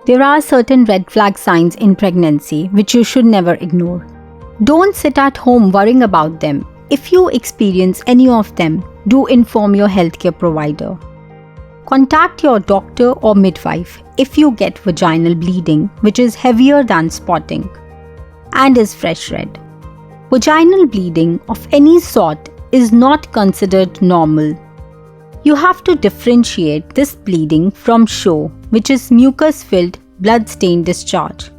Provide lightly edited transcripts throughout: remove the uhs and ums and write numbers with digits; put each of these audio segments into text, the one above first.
There are certain red flag signs in pregnancy which you should never ignore. Don't sit at home worrying about them. If you experience any of them, do inform your healthcare provider. Contact your doctor or midwife if you get vaginal bleeding, which is heavier than spotting and is fresh red. Vaginal bleeding of any sort is not considered normal. You have to differentiate this bleeding from SHO, which is mucus-filled blood-stained discharge,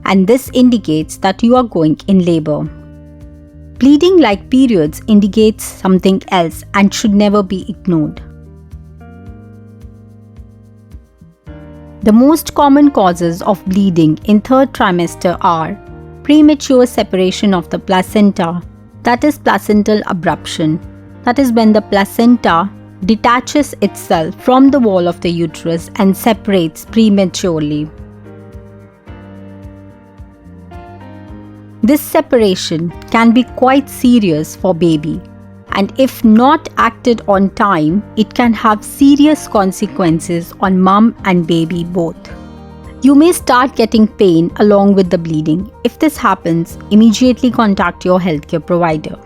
and this indicates that you are going in labor. Bleeding like periods indicates something else and should never be ignored. The most common causes of bleeding in third trimester are premature separation of the placenta, that is placental abruption, that is when the placenta detaches itself from the wall of the uterus and separates prematurely. This separation can be quite serious for baby, and if not acted on time, it can have serious consequences on mom and baby both. You may start getting pain along with the bleeding. If this happens, immediately contact your healthcare provider.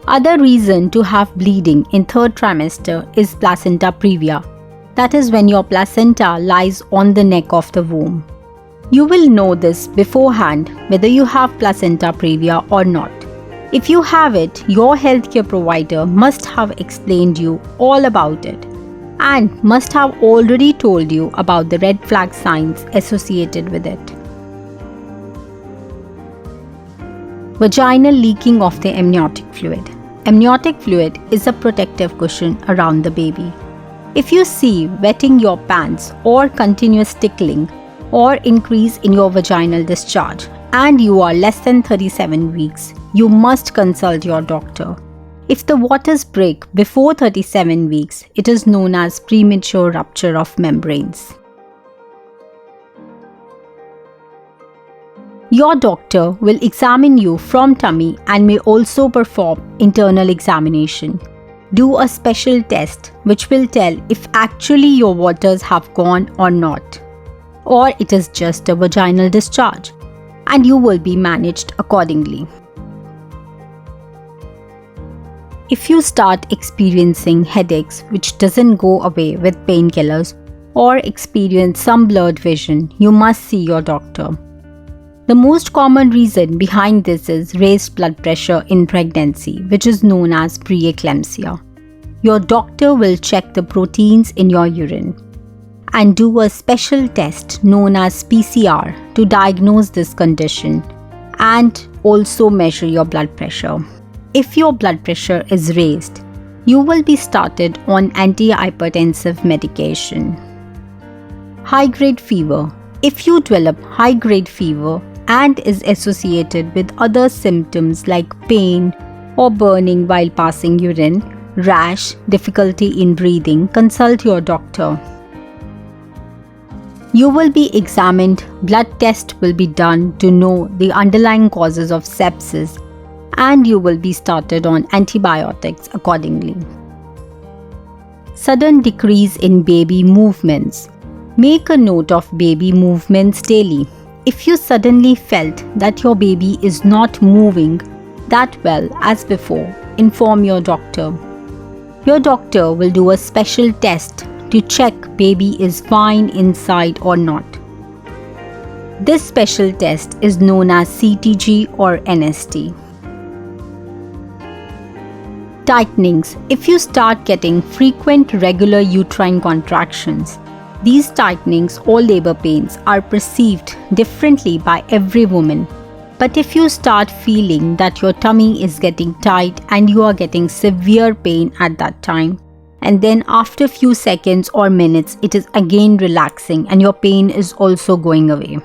Other reason to have bleeding in third trimester is placenta previa. That is when your placenta lies on the neck of the womb. You will know this beforehand whether you have placenta previa or not. If you have it, your healthcare provider must have explained you all about it and must have already told you about the red flag signs associated with it. Vaginal leaking of the amniotic fluid. Amniotic fluid is a protective cushion around the baby. If you see wetting your pants or continuous tickling or increase in your vaginal discharge and you are less than 37 weeks, you must consult your doctor. If the waters break before 37 weeks, it is known as premature rupture of membranes. Your doctor will examine you from tummy and may also perform internal examination. Do a special test which will tell if actually your waters have gone or not, or it is just a vaginal discharge, and you will be managed accordingly. If you start experiencing headaches which doesn't go away with painkillers or experience some blurred vision, you must see your doctor. The most common reason behind this is raised blood pressure in pregnancy, which is known as preeclampsia. Your doctor will check the proteins in your urine and do a special test known as PCR to diagnose this condition and also measure your blood pressure. If your blood pressure is raised, you will be started on antihypertensive medication. High-grade fever. If you develop high-grade fever and is associated with other symptoms like pain or burning while passing urine, rash, difficulty in breathing, consult your doctor. You will be examined, blood test will be done to know the underlying causes of sepsis, and you will be started on antibiotics accordingly. Sudden decrease in baby movements. Make a note of baby movements daily. If you suddenly felt that your baby is not moving that well as before, inform your doctor. Your doctor will do a special test to check baby is fine inside or not. This special test is known as CTG or NST. Tightenings. If you start getting frequent regular uterine contractions, these tightenings or labor pains are perceived differently by every woman. But if you start feeling that your tummy is getting tight and you are getting severe pain at that time, and then after few seconds or minutes it is again relaxing and your pain is also going away,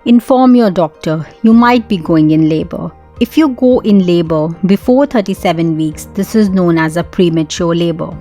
inform your doctor. You might be going in labor. If you go in labor before 37 weeks, this is known as a premature labor.